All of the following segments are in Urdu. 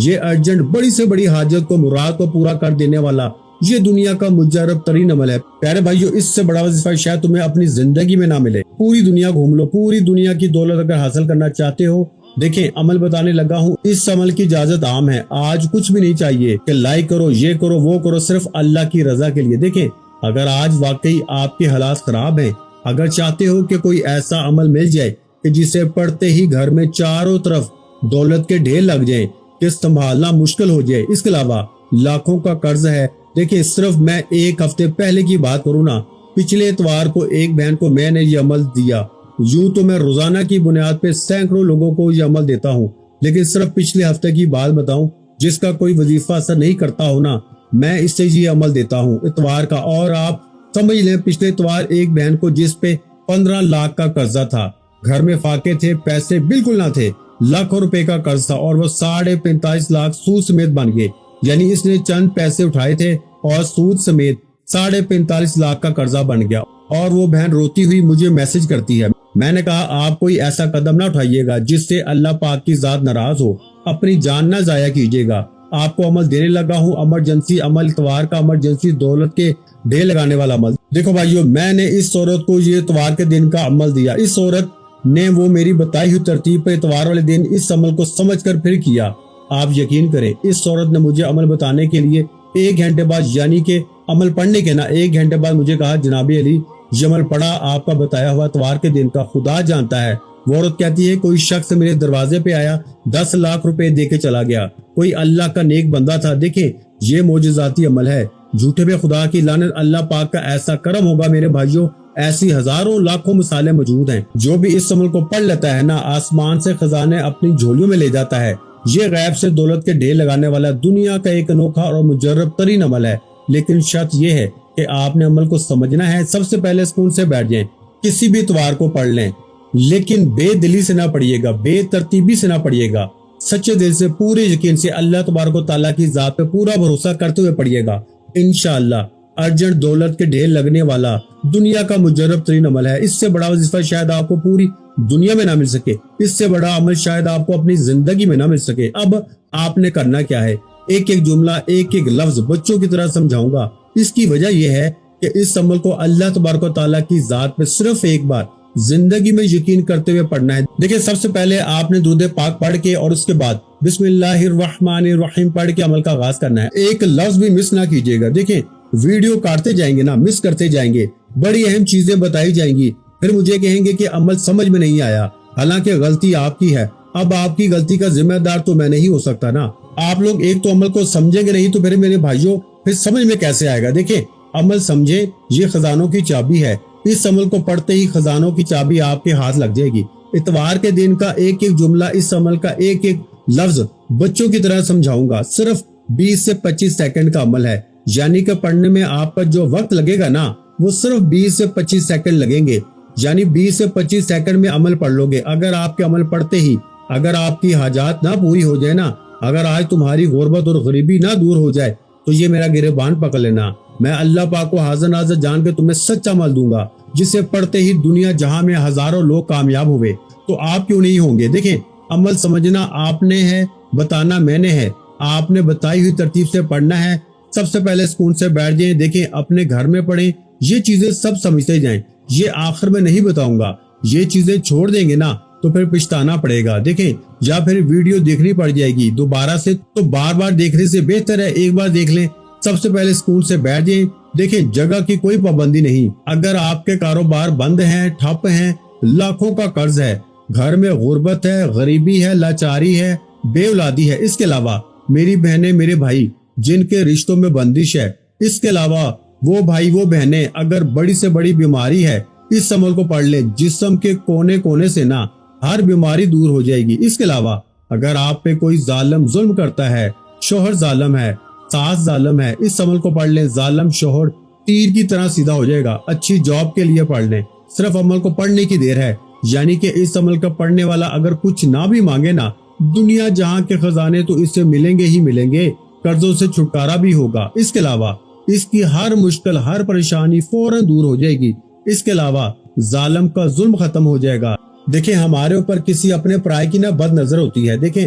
یہ ارجنٹ بڑی سے بڑی حاجت کو مراد کو پورا کر دینے والا یہ دنیا کا مجرب ترین عمل ہے۔ پیارے بھائیو، اس سے بڑا وظیفہ شاید تمہیں اپنی زندگی میں نہ ملے۔ پوری دنیا گھوم لو، پوری دنیا کی دولت اگر حاصل کرنا چاہتے ہو، دیکھیں عمل بتانے لگا ہوں، اس عمل کی اجازت عام ہے۔ آج کچھ بھی نہیں چاہیے کہ لائک کرو، یہ کرو، وہ کرو، صرف اللہ کی رضا کے لیے۔ دیکھیں اگر آج واقعی آپ کے حالات خراب ہیں، اگر چاہتے ہو کہ کوئی ایسا عمل مل جائے کہ جسے پڑھتے ہی گھر میں چاروں طرف دولت کے ڈھیر لگ جائیں کہ سنبھالنا مشکل ہو جائے، اس کے علاوہ لاکھوں کا قرض ہے۔ دیکھیں صرف میں ایک ہفتے پہلے کی بات کروں نا، پچھلے اتوار کو ایک بہن کو میں نے یہ عمل دیا۔ یوں تو میں روزانہ کی بنیاد پہ سینکڑوں لوگوں کو یہ عمل دیتا ہوں، لیکن صرف پچھلے ہفتے کی بات بتاؤں جس کا کوئی وظیفہ اثر نہیں کرتا ہو نا، میں اس سے یہ عمل دیتا ہوں اتوار کا۔ اور آپ سمجھ لیں پچھلے اتوار ایک بہن کو جس پہ 15 لاکھ کا قرضہ تھا، گھر میں فاقے تھے، پیسے بالکل نہ تھے، لاکھوں روپے کا قرض تھا اور وہ 45.5 لاکھ سود سمیت بن گئے۔ یعنی اس نے چند پیسے اٹھائے تھے اور سود سمیت 45.5 لاکھ کا قرضہ بن گیا۔ اور وہ بہن روتی ہوئی مجھے میسج کرتی ہے۔ میں نے کہا آپ کوئی ایسا قدم نہ اٹھائیے گا جس سے اللہ پاک کی ذات ناراض ہو، اپنی جان نہ ضائع کیجیے گا۔ آپ کو عمل دینے لگا ہوں، ایمرجنسی عمل، اتوار کا ایمرجنسی دولت کے ڈھیر لگانے والا عمل۔ دیکھو بھائیو، میں نے اس عورت کو یہ اتوار کے دن کا عمل دیا۔ اس عورت نے وہ میری بتائی ہوئی ترتیب پر اتوار والے دن اس عمل کو سمجھ کر پھر کیا۔ آپ یقین کریں اس عورت نے مجھے عمل بتانے کے لیے 1 گھنٹے بعد، یعنی کہ عمل پڑھنے کے نا 1 گھنٹے بعد مجھے کہا جناب علی یہ عمل پڑھا آپ کا بتایا ہوا اتوار کے دن کا، خدا جانتا ہے۔ وہ عورت کہتی ہے کوئی شخص میرے دروازے پہ آیا، 10 لاکھ روپے دے کے چلا گیا، کوئی اللہ کا نیک بندہ تھا۔ دیکھیں یہ معجزاتی عمل ہے، جھوٹے پہ خدا کی لعنت، اللہ پاک کا ایسا کرم ہوگا میرے بھائیوں، ایسی ہزاروں لاکھوں مثالیں موجود ہیں۔ جو بھی اس عمل کو پڑھ لیتا ہے نا، آسمان سے خزانے اپنی جھولیوں میں لے جاتا ہے۔ یہ غیب سے دولت کے ڈھیر لگانے والا دنیا کا ایک انوکھا اور مجرب ترین عمل ہے، لیکن شرط یہ ہے کہ آپ نے عمل کو سمجھنا ہے۔ سب سے پہلے سکون سے بیٹھ جائیں، کسی بھی اتوار کو پڑھ لیں، لیکن بے دلی سے نہ پڑھیے گا، بے ترتیبی سے نہ پڑھیے گا، سچے دل سے، پورے یقین سے، اللہ تبارک و تعالیٰ کی ذات پہ پورا بھروسہ کرتے ہوئے پڑھیے گا۔ انشاءاللہ ارجنٹ دولت کے ڈھیر لگنے والا دنیا کا مجرب ترین عمل ہے۔ اس سے بڑا وظیفہ شاید آپ کو پوری دنیا میں نہ مل سکے، اس سے بڑا عمل شاید آپ کو اپنی زندگی میں نہ مل سکے۔ اب آپ نے کرنا کیا ہے، ایک ایک جملہ، ایک ایک لفظ بچوں کی طرح سمجھاؤں گا۔ اس کی وجہ یہ ہے کہ اس عمل کو اللہ تبارک و تعالیٰ کی ذات پہ صرف ایک بار زندگی میں یقین کرتے ہوئے پڑھنا ہے۔ دیکھیں سب سے پہلے آپ نے درود پاک پڑھ کے اور اس کے بعد بسم اللہ الرحمن الرحیم پڑھ کے عمل کا آغاز کرنا ہے۔ ایک لفظ بھی مس نہ کیجیے گا۔ دیکھیں ویڈیو کاٹتے جائیں گے نا، مس کرتے جائیں گے، بڑی اہم چیزیں بتائی جائیں گی، پھر مجھے کہیں گے کہ عمل سمجھ میں نہیں آیا، حالانکہ غلطی آپ کی ہے۔ اب آپ کی غلطی کا ذمہ دار تو میں نہیں ہو سکتا نا۔ آپ لوگ ایک تو عمل کو سمجھیں گے نہیں تو پھر میرے بھائیوں پھر سمجھ میں کیسے آئے گا۔ دیکھیں عمل سمجھے، یہ خزانوں کی چابی ہے، اس عمل کو پڑھتے ہی خزانوں کی چابی آپ کے ہاتھ لگ جائے گی۔ اتوار کے دن کا ایک ایک جملہ، اس عمل کا ایک ایک لفظ بچوں کی طرح سمجھاؤں گا۔ صرف 20 سے 25 سیکنڈ کا عمل ہے، یعنی کہ پڑھنے میں آپ کا جو وقت لگے گا نا وہ صرف 20 سے 25 سیکنڈ لگیں گے، یعنی 20 سے 25 سیکنڈ میں عمل پڑھ لو گے۔ اگر آپ کے عمل پڑھتے ہی اگر آپ کی حاجات نہ پوری ہو جائے نا، اگر آج تمہاری غربت اور غریبی نہ دور ہو جائے تو یہ میرا گریبان پکڑ لینا، میں اللہ پاک کو حاضر ناظر جان کے تمہیں سچا عمل دوں گا، جسے پڑھتے ہی دنیا جہاں میں ہزاروں لوگ کامیاب ہوئے تو آپ کیوں نہیں ہوں گے۔ دیکھیں عمل سمجھنا آپ نے ہے، بتانا میں نے ہے، آپ نے بتائی ہوئی ترتیب سے پڑھنا ہے۔ سب سے پہلے سکون سے بیٹھ جائیں، دیکھیں اپنے گھر میں پڑھیں، یہ چیزیں سب سمجھتے جائیں، یہ آخر میں نہیں بتاؤں گا، یہ چیزیں چھوڑ دیں گے نا تو پھر پچھتانا پڑے گا۔ دیکھیں یا پھر ویڈیو دیکھنی پڑ جائے گی دوبارہ سے، تو بار بار دیکھنے سے بہتر ہے ایک بار دیکھ لیں۔ سب سے پہلے سکون سے بیٹھ جائیں، دیکھیں جگہ کی کوئی پابندی نہیں، اگر آپ کے کاروبار بند ہیں، ٹھپ ہیں، لاکھوں کا قرض ہے، گھر میں غربت ہے، غریبی ہے، لاچاری ہے، بے اولادی ہے، اس کے علاوہ میری بہنیں میرے بھائی جن کے رشتوں میں بندش ہے، اس کے علاوہ وہ بھائی وہ بہنیں اگر بڑی سے بڑی بیماری ہے، اس عمل کو پڑھ لیں، جسم کے کونے کونے سے نا ہر بیماری دور ہو جائے گی۔ اس کے علاوہ اگر آپ پہ کوئی ظالم ظلم کرتا ہے، شوہر ظالم ہے، ساس ظالم ہے، اس عمل کو پڑھ لیں، ظالم شوہر تیر کی طرح سیدھا ہو جائے گا۔ اچھی جاب کے لیے پڑھ لیں، صرف عمل کو پڑھنے کی دیر ہے، یعنی کہ اس عمل کا پڑھنے والا اگر کچھ نہ بھی مانگے نا، دنیا جہاں کے خزانے تو اس سے ملیں گے ہی ملیں گے، قرضوں سے چھٹکارا بھی ہوگا۔ اس کے علاوہ اس کی ہر مشکل، ہر پریشانی فوراً دور ہو جائے گی۔ اس کے علاوہ ظالم کا ظلم ختم ہو جائے گا۔ دیکھیں ہمارے اوپر کسی اپنے پرائے کی نہ بد نظر ہوتی ہے۔ دیکھیں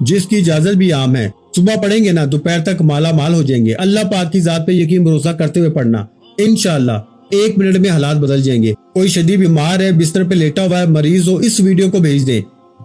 جس کی اجازت بھی عام ہے۔ صبح پڑھیں گے نا دوپہر تک مالا مال ہو جائیں گے۔ اللہ پاک کی ذات پہ یقین بھروسہ کرتے ہوئے پڑھنا، انشاءاللہ 1 منٹ میں حالات بدل جائیں گے۔ کوئی شدید بیمار ہے، بستر پہ لیٹا ہوا ہے، مریض ہو، اس ویڈیو کو بھیج دیں،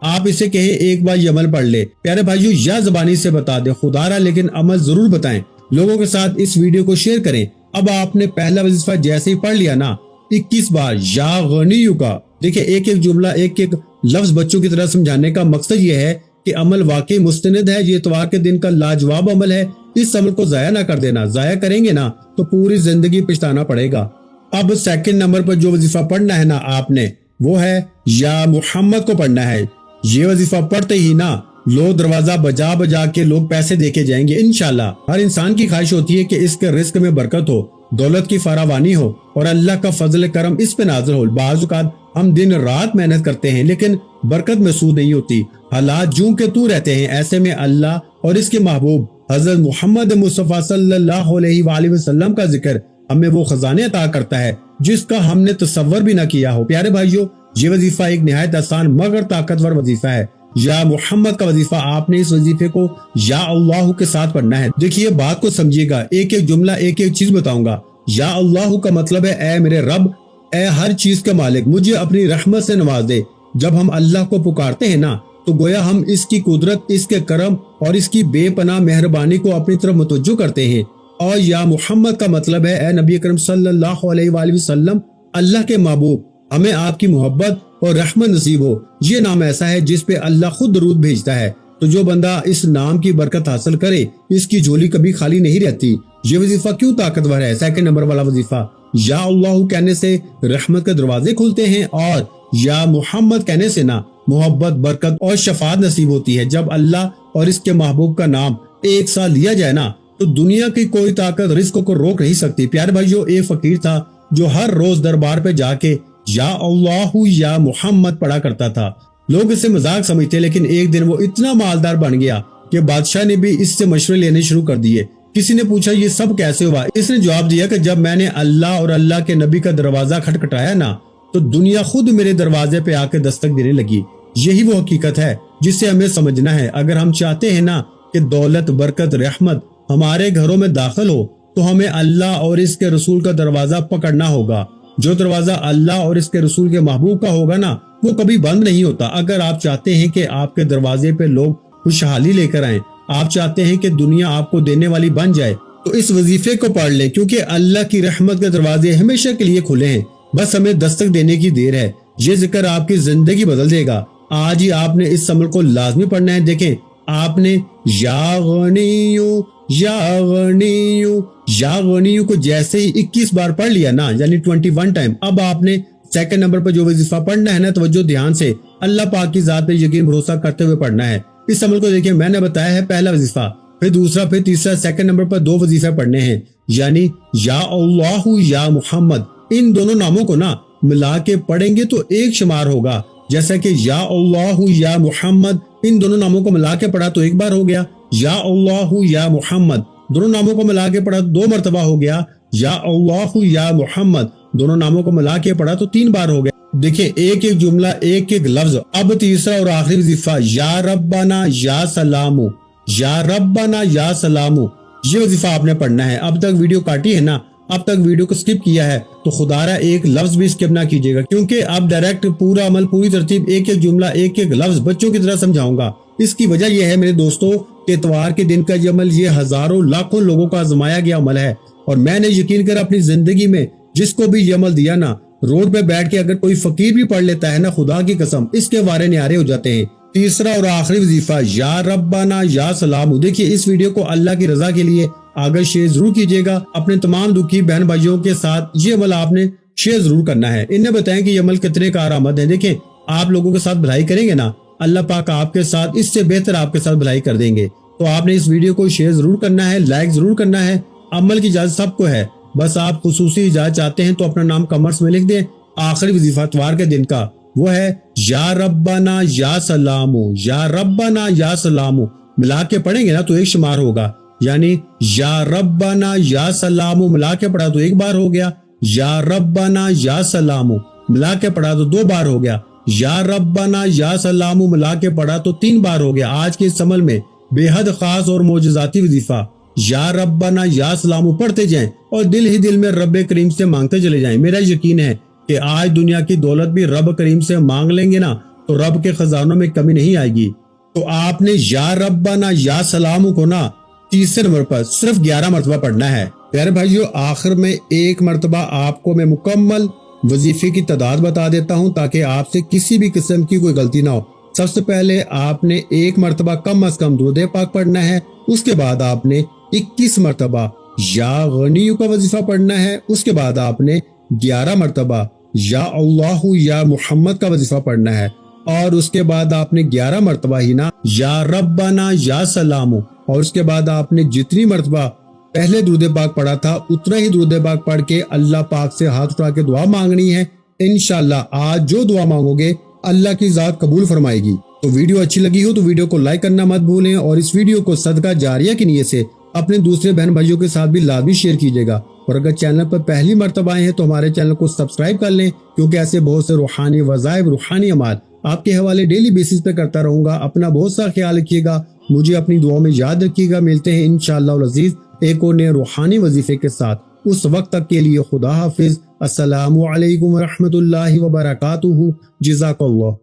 آپ اسے کہیں ایک بار یہ عمل پڑھ لے۔ پیارے بھائیو، یا زبانی سے بتا دیں خدا را، لیکن عمل ضرور بتائیں۔ لوگوں کے ساتھ اس ویڈیو کو شیئر کریں۔ اب آپ نے پہلا وظیفہ جیسے ہی پڑھ لیا نا 21 بار یا غنیو کا، دیکھیں ایک ایک جملہ ایک ایک لفظ بچوں کی طرح سمجھانے کا مقصد یہ ہے کہ عمل واقعی مستند ہے، یہ اتوار کے دن کا لاجواب عمل ہے، اس عمل کو ضائع نہ کر دینا، ضائع کریں گے نا تو پوری زندگی پچھتانا پڑے گا۔ اب سیکنڈ نمبر پر جو وظیفہ پڑھنا ہے نا آپ نے، وہ ہے یا محمد کو پڑھنا ہے۔ یہ وظیفہ پڑھتے ہی نا لوگ دروازہ بجا بجا کے لوگ پیسے دے کے جائیں گے انشاءاللہ۔ ہر انسان کی خواہش ہوتی ہے کہ اس کے رزق میں برکت ہو، دولت کی فراوانی ہو اور اللہ کا فضل کرم اس پہ نازل ہو۔ بعض اوقات ہم دن رات محنت کرتے ہیں لیکن برکت محسوس نہیں ہوتی، حالات جوں کے تو رہتے ہیں۔ ایسے میں اللہ اور اس کے محبوب حضرت محمد مصطفیٰ صلی اللہ علیہ وآلہ وسلم کا ذکر ہمیں وہ خزانے عطا کرتا ہے جس کا ہم نے تصور بھی نہ کیا ہو۔ پیارے بھائیو، یہ وظیفہ ایک نہایت آسان مگر طاقتور وظیفہ ہے۔ یا محمد کا وظیفہ، آپ نے اس وظیفے کو یا اللہ کے ساتھ پڑھنا ہے۔ دیکھیے بات کو سمجھیے گا، ایک ایک جملہ ایک ایک چیز بتاؤں گا۔ یا اللہ کا مطلب ہے اے میرے رب، اے ہر چیز کا مالک، مجھے اپنی رحمت سے نواز دے۔ جب ہم اللہ کو پکارتے ہیں نا تو گویا ہم اس کی قدرت، اس کے کرم اور اس کی بے پناہ مہربانی کو اپنی طرف متوجہ کرتے ہیں۔ اور یا محمد کا مطلب ہے اے نبی اکرم صلی اللہ علیہ وآلہ وسلم، اللہ کے محبوب، ہمیں آپ کی محبت اور رحمت نصیب ہو۔ یہ نام ایسا ہے جس پہ اللہ خود درود بھیجتا ہے، تو جو بندہ اس نام کی برکت حاصل کرے اس کی جھولی کبھی خالی نہیں رہتی۔ یہ وظیفہ کیوں طاقتور ہے؟ سیکنڈ نمبر والا وظیفہ، یا اللہ کہنے سے رحمت کے دروازے کھلتے ہیں، اور یا محمد کہنے سے نا محبت، برکت اور شفاعت نصیب ہوتی ہے۔ جب اللہ اور اس کے محبوب کا نام ایک ساتھ لیا جائے نا تو دنیا کی کوئی طاقت رزق کو روک نہیں سکتی۔ پیارے بھائیو، ایک فقیر تھا جو ہر روز دربار پہ جا کے یا اللہ یا محمد پڑھا کرتا تھا۔ لوگ اسے مذاق سمجھتے، لیکن ایک دن وہ اتنا مالدار بن گیا کہ بادشاہ نے بھی اس سے مشورے لینے شروع کر دیے۔ کسی نے پوچھا یہ سب کیسے ہوا؟ اس نے جواب دیا کہ جب میں نے اللہ اور اللہ کے نبی کا دروازہ کھٹکھٹایا نا تو دنیا خود میرے دروازے پہ آ کے دستک دینے لگی۔ یہی وہ حقیقت ہے جسے ہمیں سمجھنا ہے۔ اگر ہم چاہتے ہیں نا کہ دولت، برکت، رحمت ہمارے گھروں میں داخل ہو تو ہمیں اللہ اور اس کے رسول کا دروازہ پکڑنا ہوگا۔ جو دروازہ اللہ اور اس کے رسول کے محبوب کا ہوگا نا وہ کبھی بند نہیں ہوتا۔ اگر آپ چاہتے ہیں کہ آپ کے دروازے پہ لوگ خوشحالی لے کر آئیں، آپ چاہتے ہیں کہ دنیا آپ کو دینے والی بن جائے، تو اس وظیفے کو پڑھ لیں، کیونکہ اللہ کی رحمت کے دروازے ہمیشہ کے لیے کھلے ہیں، بس ہمیں دستک دینے کی دیر ہے۔ یہ ذکر آپ کی زندگی بدل دے گا۔ آج ہی آپ نے اس عمل کو لازمی پڑھنا ہے۔ دیکھیں، آپ نے یا غنیو یا غنیو یا غنیو کو جیسے ہی 21 بار پڑھ لیا نا، یعنی 21 ٹائم، اب آپ نے سیکنڈ نمبر پر جو وظیفہ پڑھنا ہے نا، توجہ دھیان سے اللہ پاک کی ذات پہ یقین بھروسہ کرتے ہوئے پڑھنا ہے۔ اس عمل کو دیکھیں، میں نے بتایا ہے پہلا وظیفہ، پھر دوسرا، پھر تیسرا۔ سیکنڈ نمبر پر 2 وظیفے پڑھنے ہیں، یعنی یا اللہ یا محمد۔ ان دونوں ناموں کو نا ملا کے پڑھیں گے تو ایک شمار ہوگا، جیسا کہ یا اللہ یا محمد، ان دونوں ناموں کو ملا کے پڑھا تو ایک بار ہو گیا۔ یا اللہ یا محمد، دونوں ناموں کو ملا کے پڑھا تو 2 مرتبہ ہو گیا۔ یا اللہ یا محمد، دونوں ناموں کو ملا کے پڑھا تو 3 بار ہو گیا۔ دیکھیں، ایک ایک جملہ ایک ایک لفظ۔ اب تیسرا اور آخری وظیفہ، یا ربنا یا سلامو، یا ربنا یا سلامو، یہ وظیفہ آپ نے پڑھنا ہے۔ اب تک ویڈیو کاٹی ہے نا، اب تک ویڈیو کو سکپ کیا ہے تو خدا را ایک لفظ بھی سکپ نہ کیجیے گا، کیونکہ اب ڈائریکٹ پورا عمل، پوری ترتیب، ایک ایک جملہ ایک ایک لفظ بچوں کی طرح سمجھاؤں گا۔ اس کی وجہ یہ ہے میرے دوستوں کہ اتوار کے دن کا یہ عمل یہ ہزاروں لاکھوں لوگوں کا آزمایا گیا عمل ہے، اور میں نے یقین کر اپنی زندگی میں جس کو بھی یہ عمل دیا نا، روڈ پہ بیٹھ کے اگر کوئی فقیر بھی پڑھ لیتا ہے نا، خدا کی قسم اس کے وارے نیارے ہو جاتے ہیں۔ تیسرا اور آخری وظیفہ، یا ربنا یا سلام۔ دیکھیے، اس ویڈیو کو اللہ کی رضا کے لیے آگے شیئر ضرور کیجیے گا اپنے تمام دکھی بہن بھائیوں کے ساتھ۔ یہ عمل آپ نے شیئر ضرور کرنا ہے، انہیں بتائیں کہ یہ عمل کتنے کارآمد ہے۔ دیکھیں، آپ لوگوں کے ساتھ بھلائی کریں گے نا، اللہ پاک آپ کے ساتھ اس سے بہتر آپ کے ساتھ بھلائی کر دیں گے۔ تو آپ نے اس ویڈیو کو شیئر ضرور کرنا ہے، لائک ضرور کرنا ہے۔ عمل کی اجازت سب کو ہے، بس آپ خصوصی اجازت چاہتے ہیں تو اپنا نام کمنٹس میں لکھ دیں۔ آخری وظیفہ اتوار کے دن کا وہ ہے یا ربنا یا سلامو، یا ربنا یا سلامو، ملا کے پڑھیں گے نا تو ایک شمار ہوگا، یعنی یا ربنا یا سلامو ملا کے پڑھا تو ایک بار ہو گیا، یا ربنا یا سلامو ملا کے پڑھا تو 2 بار ہو گیا۔ یا ربنا یا سلام ملا کے پڑھا تو 3 بار ہو گیا۔ آج کے اس عمل میں بے حد خاص اور معجزاتی وظیفہ یا ربنا یا سلام پڑھتے جائیں اور دل ہی دل میں رب کریم سے مانگتے چلے جائیں۔ میرا یقین ہے کہ آج دنیا کی دولت بھی رب کریم سے مانگ لیں گے نا تو رب کے خزانوں میں کمی نہیں آئے گی۔ تو آپ نے یا ربنا یا سلام کو نا تیسرے نمبر پر صرف 11 مرتبہ پڑھنا ہے۔ پیارے بھائیو، آخر میں ایک مرتبہ آپ کو میں مکمل وظیفے کی تعداد بتا دیتا ہوں تاکہ آپ سے کسی بھی قسم کی کوئی غلطی نہ ہو۔ سب سے پہلے آپ نے ایک مرتبہ کم از کم درود پاک پڑھنا ہے، اس کے بعد آپ نے 21 مرتبہ یا غنیو کا وظیفہ پڑھنا ہے، اس کے بعد آپ نے 11 مرتبہ یا اللہ یا محمد کا وظیفہ پڑھنا ہے، اور اس کے بعد آپ نے 11 مرتبہ ہی نا یا ربنا یا سلام، اور اس کے بعد آپ نے جتنی مرتبہ پہلے درود پاک پڑھا تھا اتنا ہی درود پاک پڑھ کے اللہ پاک سے ہاتھ اٹھا کے دعا مانگنی ہے۔ انشاءاللہ آج جو دعا مانگو گے اللہ کی ذات قبول فرمائے گی۔ تو ویڈیو اچھی لگی ہو تو ویڈیو کو لائک کرنا مت بھولیں، اور اس ویڈیو کو صدقہ جاریہ کی نیت سے اپنے دوسرے بہن بھائیوں کے ساتھ بھی لازمی شیئر کیجیے گا، اور اگر چینل پر پہلی مرتبہ آئے ہیں تو ہمارے چینل کو سبسکرائب کر لیں، کیونکہ ایسے بہت سے روحانی وظائف، روحانی اعمال آپ کے حوالے ڈیلی بیسس پہ کرتا رہوں گا۔ اپنا بہت سا خیال رکھیے گا، مجھے اپنی دعاؤں میں یاد رکھیے گا۔ ملتے ہیں انشاءاللہ العزیز ایک اور نئے روحانی وظیفے کے ساتھ، اس وقت تک کے لیے خدا حافظ۔ السلام علیکم ورحمۃ اللہ وبرکاتہ۔ جزاک اللہ۔